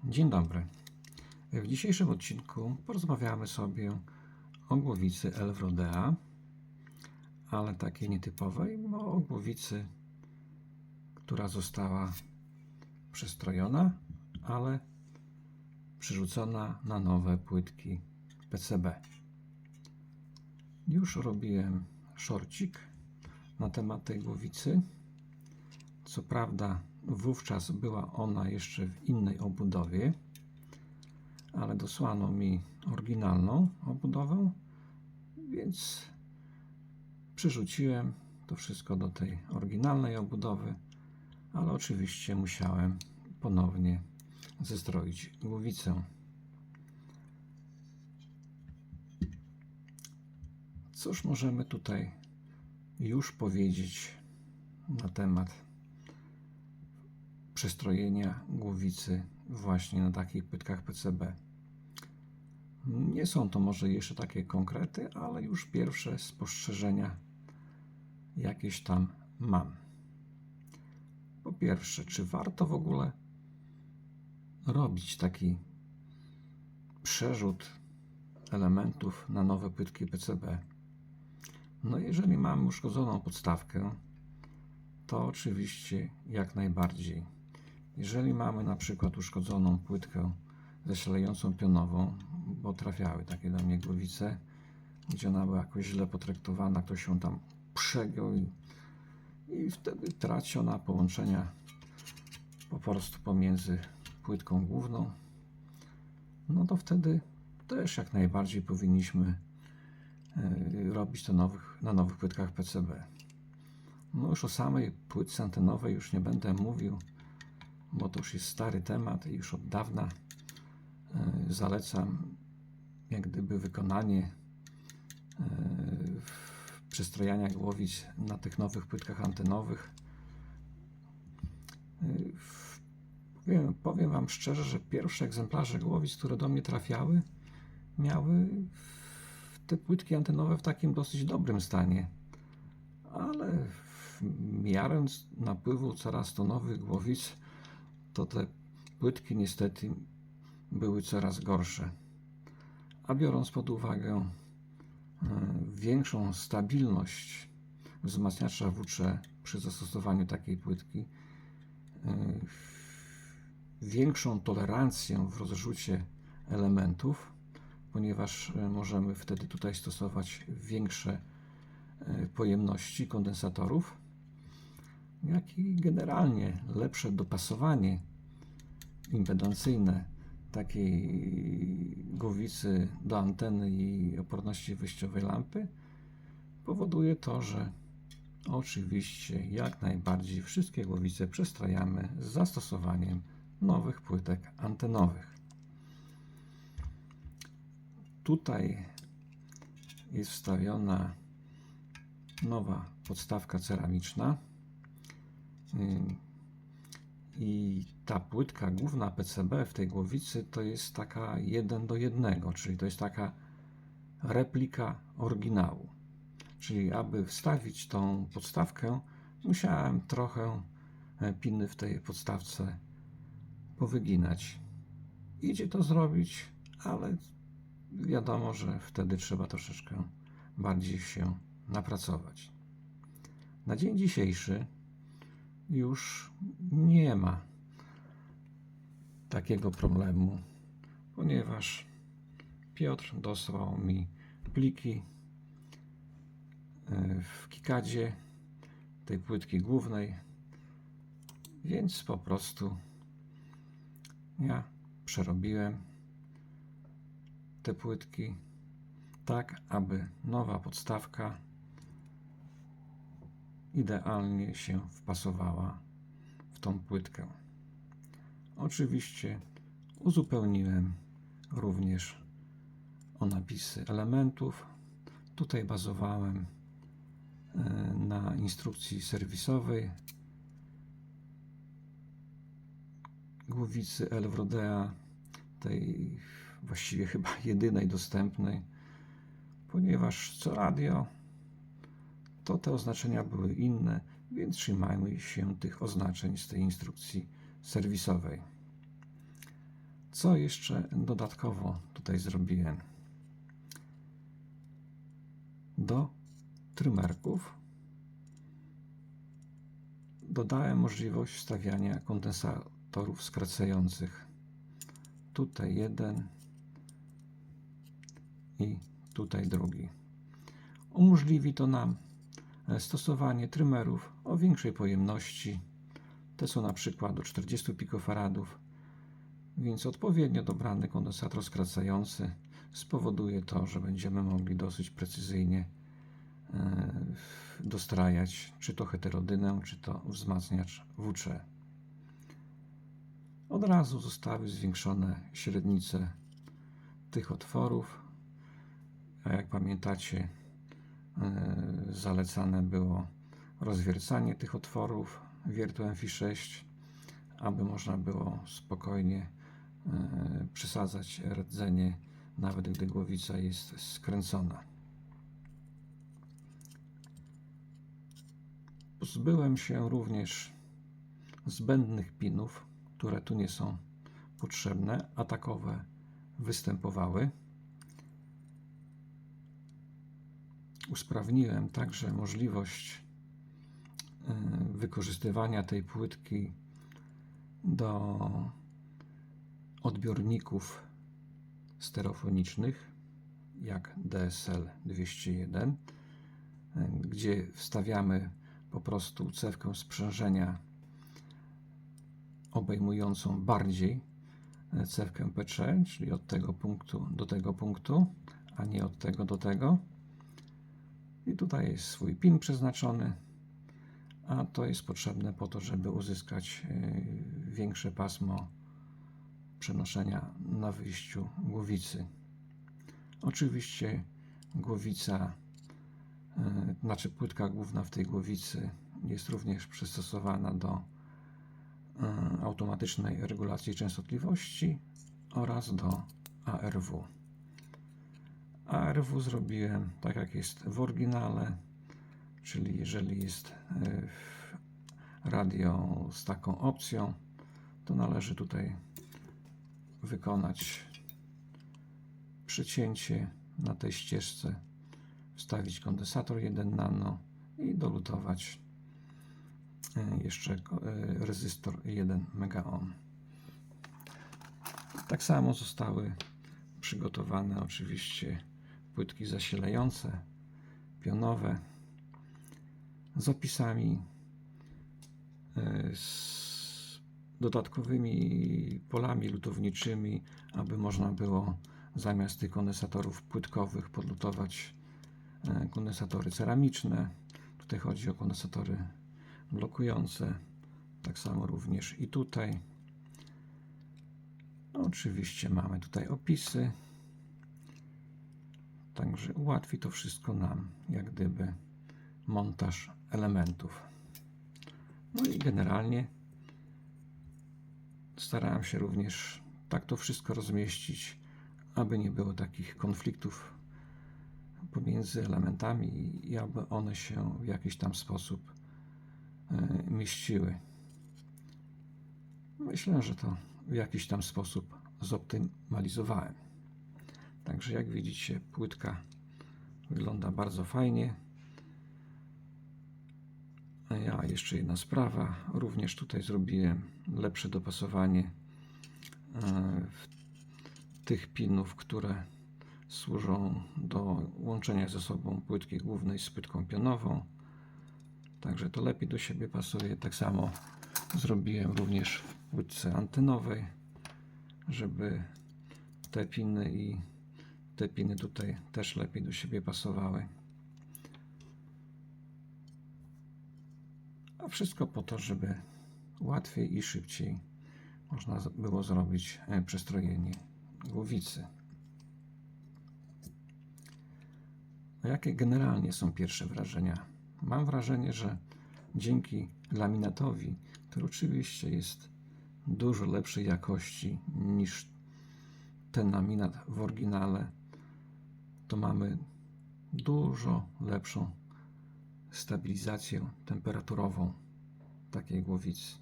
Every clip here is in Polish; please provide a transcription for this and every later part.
Dzień dobry. W dzisiejszym odcinku porozmawiamy sobie o głowicy Elvrodea, ale takiej nietypowej, o głowicy, która została przestrojona, ale przerzucona na nowe płytki PCB. Już robiłem shortcik na temat tej głowicy. Co prawda wówczas była ona jeszcze w innej obudowie, ale dosłano mi oryginalną obudowę, więc przerzuciłem to wszystko do tej oryginalnej obudowy, ale oczywiście musiałem ponownie zestroić głowicę. Cóż możemy tutaj już powiedzieć na temat przestrojenia głowicy właśnie na takich płytkach PCB? Nie są to może jeszcze takie konkrety, ale już pierwsze spostrzeżenia jakieś tam mam. Po pierwsze, czy warto w ogóle robić taki przerzut elementów na nowe płytki PCB? No jeżeli mamy uszkodzoną podstawkę, to oczywiście jak najbardziej. Jeżeli mamy na przykład uszkodzoną płytkę zasielającą pionową, bo trafiały takie do mnie głowice, gdzie ona była jakoś źle potraktowana, ktoś ją tam przegiął i wtedy traci ona połączenia po prostu pomiędzy płytką główną, no to wtedy też jak najbardziej powinniśmy robić to na nowych płytkach PCB. No już o samej płytce antenowej już nie będę mówił, bo to już jest stary temat i już od dawna zalecam jak gdyby wykonanie przystrojania głowic na tych nowych płytkach antenowych. Powiem Wam szczerze, że pierwsze egzemplarze głowic, które do mnie trafiały, miały te płytki antenowe w takim dosyć dobrym stanie, ale w miarę napływu coraz to nowych głowic, to te płytki niestety były coraz gorsze. A biorąc pod uwagę większą stabilność wzmacniacza WC przy zastosowaniu takiej płytki, większą tolerancję w rozrzucie elementów, ponieważ możemy wtedy tutaj stosować większe pojemności kondensatorów, jak i generalnie lepsze dopasowanie impedancyjne takiej głowicy do anteny i oporności wyjściowej lampy, powoduje to, że oczywiście jak najbardziej wszystkie głowice przestrajamy z zastosowaniem nowych płytek antenowych. Tutaj jest wstawiona nowa podstawka ceramiczna i ta płytka główna PCB w tej głowicy to jest taka 1:1, czyli to jest taka replika oryginału. Czyli aby wstawić tą podstawkę, musiałem trochę piny w tej podstawce powyginać. Idzie to zrobić, ale wiadomo, że wtedy trzeba troszeczkę bardziej się napracować. Na dzień dzisiejszy już nie ma takiego problemu, ponieważ Piotr dosłał mi pliki w KiCadzie tej płytki głównej, więc po prostu ja przerobiłem te płytki tak, aby nowa podstawka idealnie się wpasowała w tą płytkę. Oczywiście uzupełniłem również o napisy elementów. Tutaj bazowałem na instrukcji serwisowej głowicy Elvrodea, tej właściwie chyba jedynej dostępnej, ponieważ co radio to te oznaczenia były inne, więc trzymajmy się tych oznaczeń z tej instrukcji serwisowej. Co jeszcze dodatkowo tutaj zrobiłem? Do trymerków dodałem możliwość wstawiania kondensatorów skracających. Tutaj jeden i tutaj drugi. Umożliwi to nam stosowanie trymerów o większej pojemności. Te są na przykład do 40 pikofaradów, więc odpowiednio dobrany kondensator skracający spowoduje to, że będziemy mogli dosyć precyzyjnie dostrajać czy to heterodynę, czy to wzmacniacz WC. Od razu zostały zwiększone średnice tych otworów, a jak pamiętacie, zalecane było rozwiercanie tych otworów wiertłem Fi6, aby można było spokojnie przesadzać rdzenie, nawet gdy głowica jest skręcona. Pozbyłem się również zbędnych pinów, które tu nie są potrzebne, a takowe występowały. Usprawniłem także możliwość wykorzystywania tej płytki do odbiorników stereofonicznych, jak DSL 201, gdzie wstawiamy po prostu cewkę sprzężenia obejmującą bardziej cewkę P3, czyli od tego punktu do tego punktu, a nie od tego do tego. I tutaj jest swój pin przeznaczony, a to jest potrzebne po to, żeby uzyskać większe pasmo przenoszenia na wyjściu głowicy. Oczywiście głowica, znaczy płytka główna w tej głowicy jest również przystosowana do automatycznej regulacji częstotliwości oraz do ARW. ARW zrobiłem tak, jak jest w oryginale, czyli jeżeli jest radio z taką opcją, to należy tutaj wykonać przycięcie na tej ścieżce, wstawić kondensator 1 nano i dolutować jeszcze rezystor 1 megaohm. Tak samo zostały przygotowane oczywiście płytki zasilające, pionowe, z opisami, z dodatkowymi polami lutowniczymi, aby można było zamiast tych kondensatorów płytkowych podlutować kondensatory ceramiczne. Tutaj chodzi o kondensatory blokujące, tak samo również i tutaj. Oczywiście mamy tutaj opisy, także ułatwi to wszystko nam jak gdyby montaż elementów. No i generalnie starałem się również tak to wszystko rozmieścić, aby nie było takich konfliktów pomiędzy elementami i aby one się w jakiś tam sposób mieściły. Myślę, że to w jakiś tam sposób zoptymalizowałem. Także jak widzicie, płytka wygląda bardzo fajnie. A jeszcze jedna sprawa, również tutaj zrobiłem lepsze dopasowanie tych pinów, które służą do łączenia ze sobą płytki głównej z płytką pionową. Także to lepiej do siebie pasuje. Tak samo zrobiłem również w płytce antenowej, żeby te piny i te piny tutaj też lepiej do siebie pasowały. A wszystko po to, żeby łatwiej i szybciej można było zrobić przestrojenie głowicy. A jakie generalnie są pierwsze wrażenia? Mam wrażenie, że dzięki laminatowi, który oczywiście jest dużo lepszej jakości niż ten laminat w oryginale, to mamy dużo lepszą stabilizację temperaturową takiej głowicy.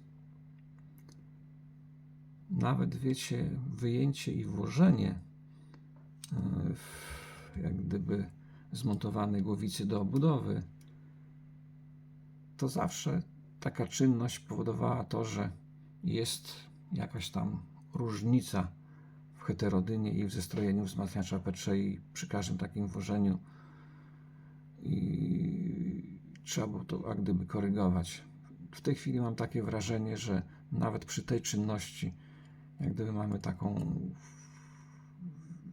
nawet wiecie, wyjęcie i włożenie jak gdyby zmontowanej głowicy do obudowy, to zawsze taka czynność powodowała to, że jest jakaś tam różnica w heterodynie i w zestrojeniu wzmacniacza P3 i przy każdym takim włożeniu i trzeba było to jak gdyby korygować. W tej chwili mam takie wrażenie, że nawet przy tej czynności jak gdyby mamy taką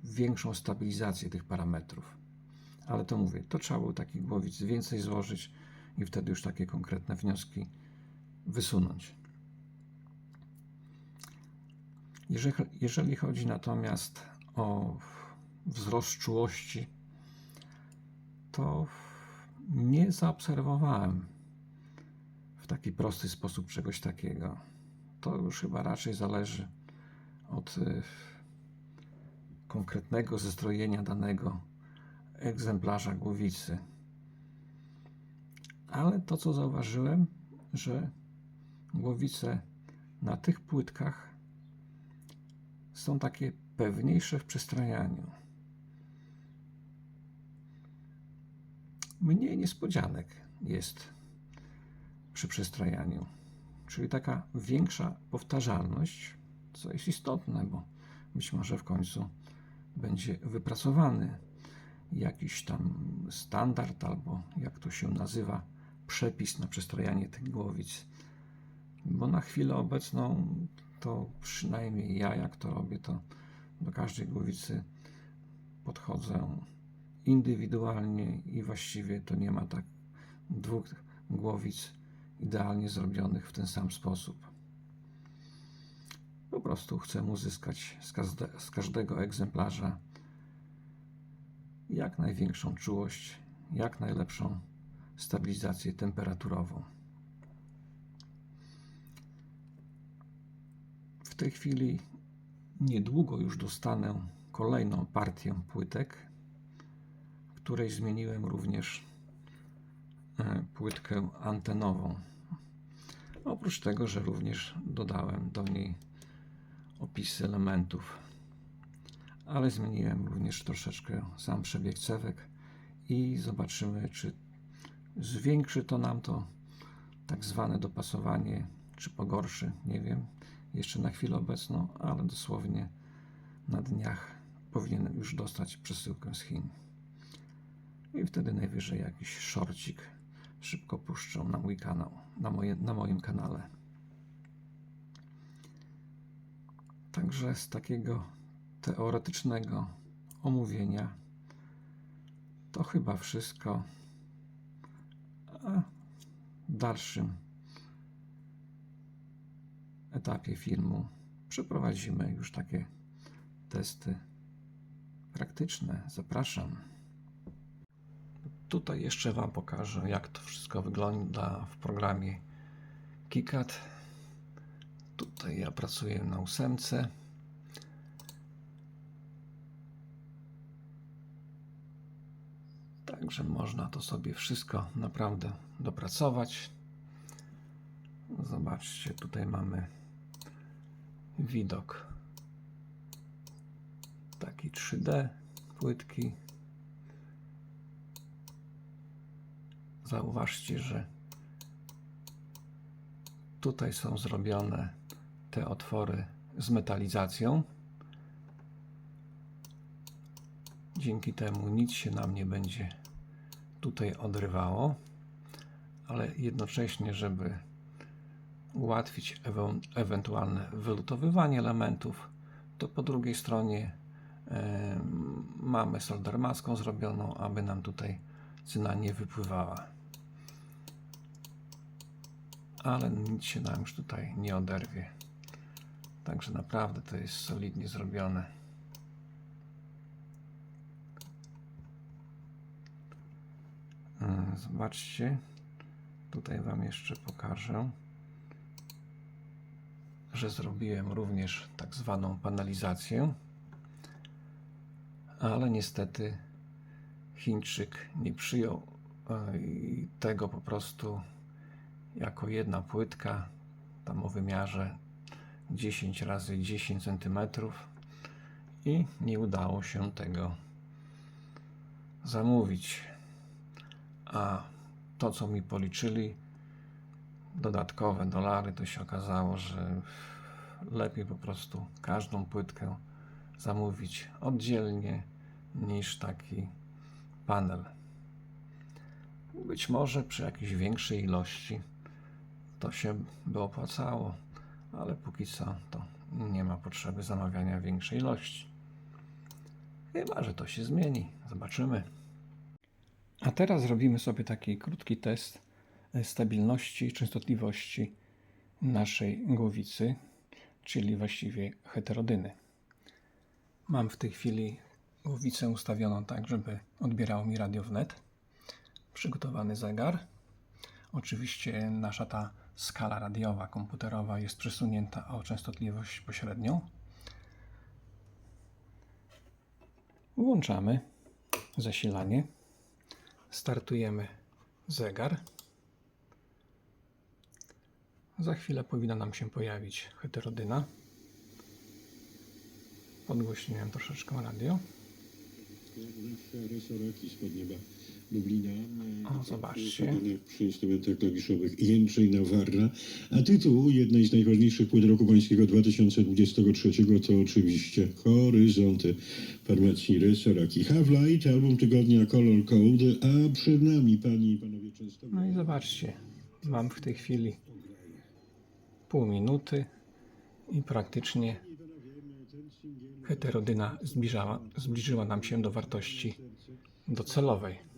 większą stabilizację tych parametrów. Ale to mówię, to trzeba było takich głowic więcej złożyć i wtedy już takie konkretne wnioski wysunąć. Jeżeli chodzi natomiast o wzrost czułości, to nie zaobserwowałem w taki prosty sposób czegoś takiego. To już chyba raczej zależy od konkretnego zestrojenia danego egzemplarza głowicy. Ale to, co zauważyłem, że głowice na tych płytkach są takie pewniejsze w przestrajaniu. Mniej niespodzianek jest przy przestrajaniu, czyli taka większa powtarzalność, co jest istotne, bo być może w końcu będzie wypracowany jakiś tam standard, albo jak to się nazywa, przepis na przestrajanie tych głowic. Bo na chwilę obecną to przynajmniej ja, jak to robię, to do każdej głowicy podchodzę indywidualnie i właściwie to nie ma tak dwóch głowic idealnie zrobionych w ten sam sposób. Po prostu chcę uzyskać z każdego egzemplarza jak największą czułość, jak najlepszą stabilizację temperaturową. W tej chwili niedługo już dostanę kolejną partię płytek, w której zmieniłem również płytkę antenową. Oprócz tego, że również dodałem do niej opisy elementów, ale zmieniłem również troszeczkę sam przebieg cewek i zobaczymy, czy zwiększy to nam to tak zwane dopasowanie, czy pogorszy, nie wiem, jeszcze na chwilę obecną, ale dosłownie na dniach powinienem już dostać przesyłkę z Chin. I wtedy najwyżej jakiś szorcik szybko puszczą na mój kanał, na moim kanale. Także z takiego teoretycznego omówienia to chyba wszystko. A w dalszym etapie filmu przeprowadzimy już takie testy praktyczne. Zapraszam. Tutaj jeszcze Wam pokażę, jak to wszystko wygląda w programie KiCad. Tutaj ja pracuję na 8. Także można to sobie wszystko naprawdę dopracować. Zobaczcie, tutaj mamy widok taki 3D płytki. Zauważcie, że tutaj są zrobione te otwory z metalizacją. Dzięki temu nic się nam nie będzie tutaj odrywało, ale jednocześnie, żeby ułatwić ewentualne wylutowywanie elementów, to po drugiej stronie mamy soldermaską zrobioną, aby nam tutaj cyna nie wypływała. Ale nic się nam już tutaj nie oderwie. Także naprawdę to jest solidnie zrobione. Zobaczcie, tutaj Wam jeszcze pokażę, że zrobiłem również tak zwaną panelizację, ale niestety Chińczyk nie przyjął tego po prostu jako jedna płytka, tam o wymiarze 10 razy 10 cm i nie udało się tego zamówić. A to, co mi policzyli, dodatkowe dolary, to się okazało, że lepiej po prostu każdą płytkę zamówić oddzielnie niż taki panel. Być może przy jakiejś większej ilości to się by opłacało, ale póki co to nie ma potrzeby zamawiania większej ilości. Chyba że to się zmieni. Zobaczymy. A teraz zrobimy sobie taki krótki test stabilności i częstotliwości naszej głowicy, czyli właściwie heterodyny. Mam w tej chwili głowicę ustawioną tak, żeby odbierało mi radio wnet. Przygotowany zegar. Oczywiście nasza ta skala radiowa, komputerowa jest przesunięta o częstotliwość pośrednią. Włączamy zasilanie. Startujemy zegar. Za chwilę powinna nam się pojawić heterodyna. Podgłośniłem troszeczkę radio. Soraki spod nieba Lublina. O, zobaczcie. Przy instrumentach klawiszowych Jędrzejna Warra. A tytuł jednej z najważniejszych płyt roku pańskiego 2023 to oczywiście Horyzonty formacji Resoraki. Have Light, album tygodnia Color Code, a przed nami, panie i panowie, często... No i zobaczcie, mam w tej chwili pół minuty i praktycznie heterodyna zbliżyła nam się do wartości docelowej.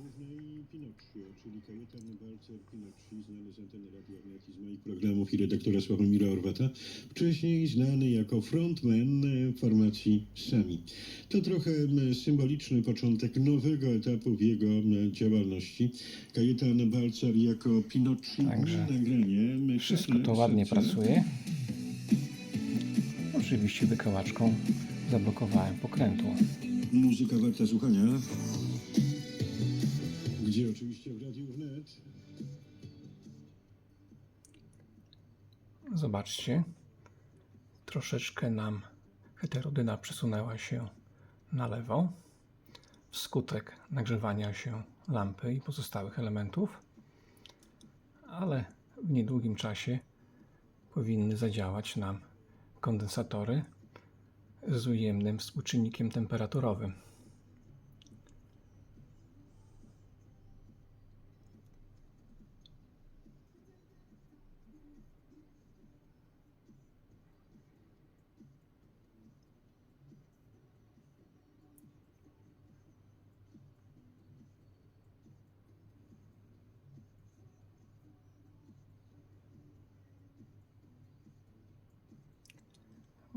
Czyli Kajetan Balcer Pinocci, znany z anteny radiowej, z moich programów i redaktora Sławomira Orwata, wcześniej znany jako frontman formacji Sami. To trochę symboliczny początek nowego etapu w jego działalności. Kajetan Balcer jako Pinocci. Także nagranie. wszystko to ładnie pracuje. Oczywiście wykałaczką zablokowałem pokrętło. Muzyka warta słuchania. Gdzie oczywiście w Radiu Wnet. Zobaczcie, troszeczkę nam heterodyna przesunęła się na lewo wskutek nagrzewania się lampy i pozostałych elementów, ale w niedługim czasie powinny zadziałać nam kondensatory z ujemnym współczynnikiem temperaturowym.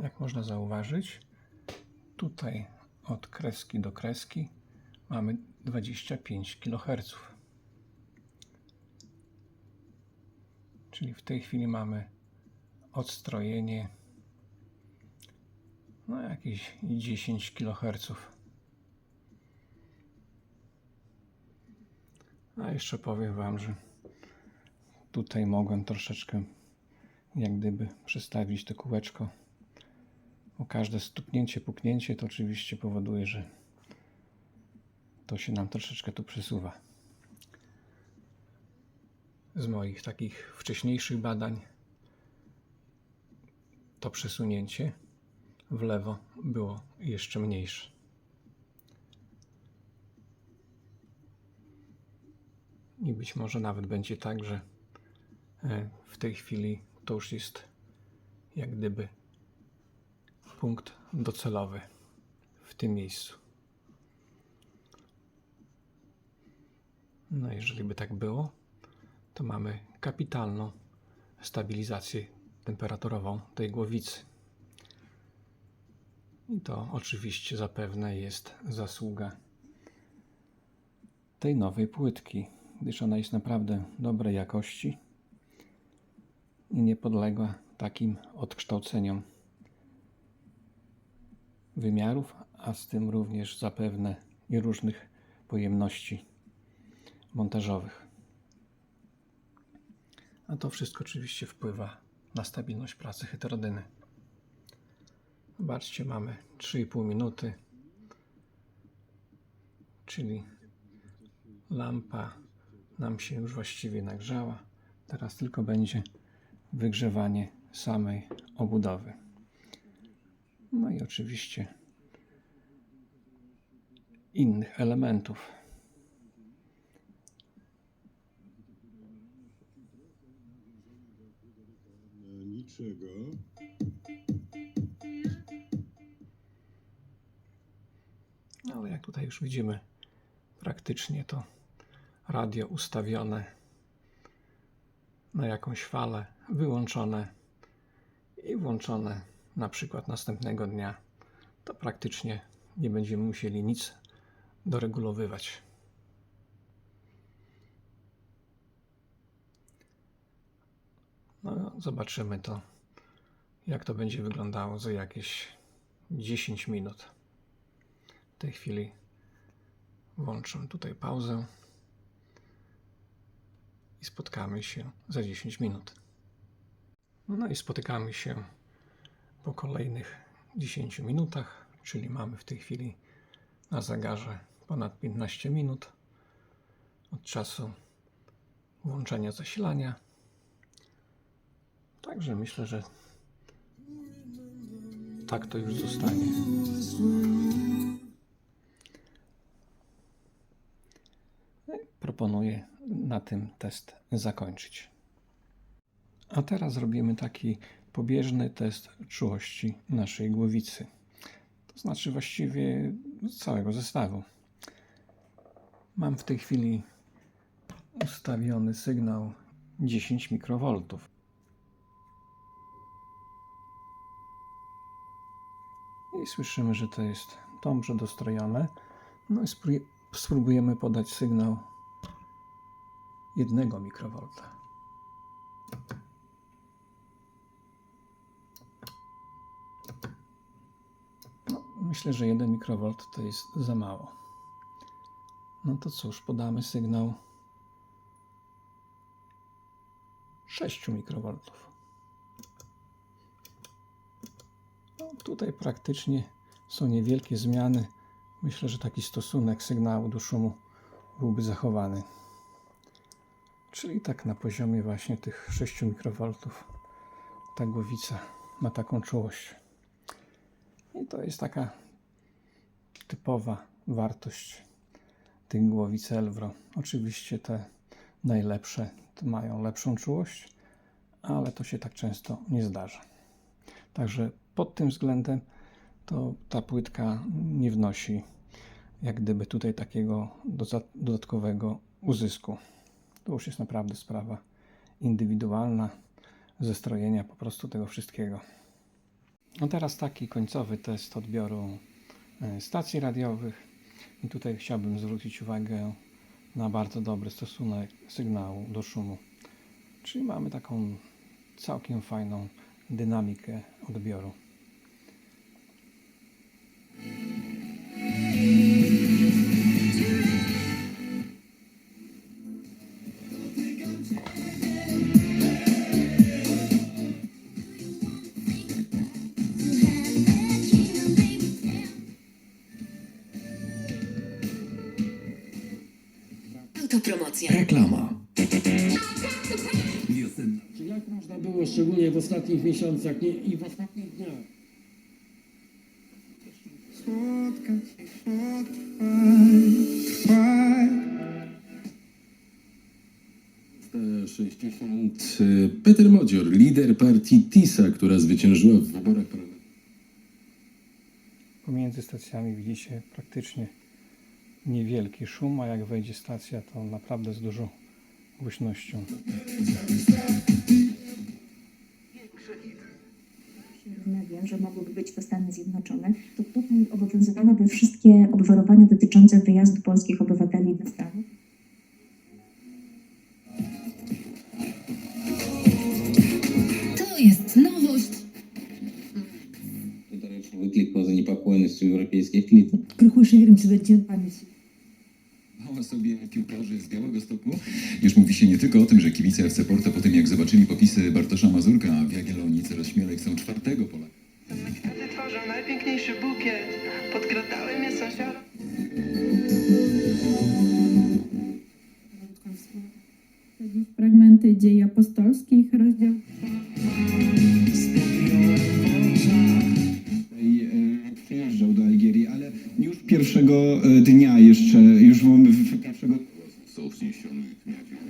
Jak można zauważyć, tutaj od kreski do kreski mamy 25 kHz. Czyli w tej chwili mamy odstrojenie jakieś 10 kHz. A jeszcze powiem Wam, że tutaj mogłem troszeczkę jak gdyby przestawić to kółeczko, bo każde stuknięcie, puknięcie to oczywiście powoduje, że to się nam troszeczkę tu przesuwa. Z moich takich wcześniejszych badań to przesunięcie w lewo było jeszcze mniejsze. I być może nawet będzie tak, że w tej chwili to już jest jak gdyby punkt docelowy w tym miejscu. No jeżeli by tak było, to mamy kapitalną stabilizację temperaturową tej głowicy. I to oczywiście zapewne jest zasługa tej nowej płytki, gdyż ona jest naprawdę dobrej jakości i nie podlega takim odkształceniom wymiarów, a z tym również zapewne i różnych pojemności montażowych. A to wszystko oczywiście wpływa na stabilność pracy heterodyny. Zobaczcie, mamy 3,5 minuty, czyli lampa nam się już właściwie nagrzała. Teraz tylko będzie wygrzewanie samej obudowy. No i oczywiście innych elementów. Niczego. No, ale jak tutaj już widzimy, praktycznie to radio ustawione na jakąś falę, wyłączone i włączone na przykład następnego dnia, to praktycznie nie będziemy musieli nic doregulowywać. No, zobaczymy to, jak to będzie wyglądało za jakieś 10 minut. W tej chwili włączę tutaj pauzę i spotkamy się za 10 minut. No i spotykamy się po kolejnych 10 minutach, czyli mamy w tej chwili na zegarze ponad 15 minut od czasu włączenia zasilania. Także myślę, że tak to już zostanie. Proponuję na tym test zakończyć. A teraz zrobimy taki pobieżny test czułości naszej głowicy. To znaczy właściwie całego zestawu. Mam w tej chwili ustawiony sygnał 10 mikrowoltów. I słyszymy, że to jest dobrze dostrojone. No i spróbujemy podać sygnał 1 mikrowolta. No, myślę, że 1 mikrowolt to jest za mało. No to cóż, podamy sygnał 6 mikrowoltów. No, tutaj praktycznie są niewielkie zmiany. Myślę, że taki stosunek sygnału do szumu byłby zachowany. Czyli tak na poziomie właśnie tych 6 mikrowoltów ta głowica ma taką czułość. I to jest taka typowa wartość tych głowic Elvro. Oczywiście te najlepsze mają lepszą czułość, ale to się tak często nie zdarza. Także pod tym względem to ta płytka nie wnosi jak gdyby tutaj takiego dodatkowego uzysku. To już jest naprawdę sprawa indywidualna, zestrojenia po prostu tego wszystkiego. No teraz taki końcowy test odbioru stacji radiowych. I tutaj chciałbym zwrócić uwagę na bardzo dobry stosunek sygnału do szumu. Czyli mamy taką całkiem fajną dynamikę odbioru. Autopromocja. Reklama. Czy jak można było, szczególnie w ostatnich miesiącach i w ostatnich dniach, Spotkać, trwać. 60. Peter Modzior, lider partii TISA, która zwyciężyła w wyborach parlamentarnych. Pomiędzy stacjami widzicie praktycznie niewielki szum, a jak wejdzie stacja, to naprawdę z dużą głośnością. Wiem, że mogłyby być to Stany Zjednoczone, to tutaj obowiązywałyby wszystkie obwarowania dotyczące wyjazdu polskich obywateli do Stanów. To jest nowość. До речі, виклик по занепокоєності європейських лідерів. Кроху шевірим сюди пам'яті. Mała sobie piłkarze z Białegostoku. Już mówi się nie tylko o tym, że kibice FC Porto po tym, jak zobaczyli popisy Bartosza Mazurka w Jagiellonii, coraz śmielej chcą 4. Polaka. złożył najpiękniejszy bukiet. Podkradały mnie sąsiadom. Fragmenty dziei apostolskich, rozdział przyjeżdżał do Algierii, ale już pierwszego dnia jeszcze, już w pierwszego... Został wzniesiony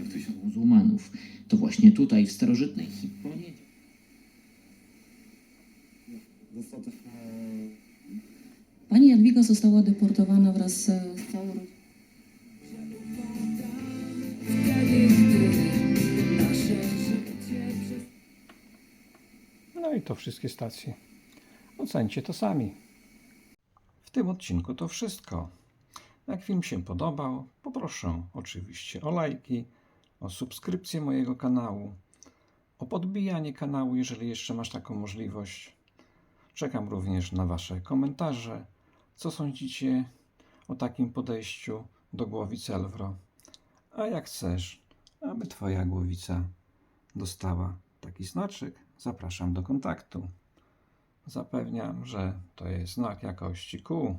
w 1000 muzułmanów. To właśnie tutaj, w starożytnej Hiponie, Pani Jadwiga została deportowana wraz z całą rodziną. No i to wszystkie stacje. Ocencie to sami. W tym odcinku to wszystko. Jak film się podobał, poproszę oczywiście o lajki, o subskrypcję mojego kanału, o podbijanie kanału, jeżeli jeszcze masz taką możliwość. Czekam również na Wasze komentarze. Co sądzicie o takim podejściu do głowicy Elvro? A jak chcesz, aby Twoja głowica dostała taki znaczek, zapraszam do kontaktu. Zapewniam, że to jest znak jakości Q.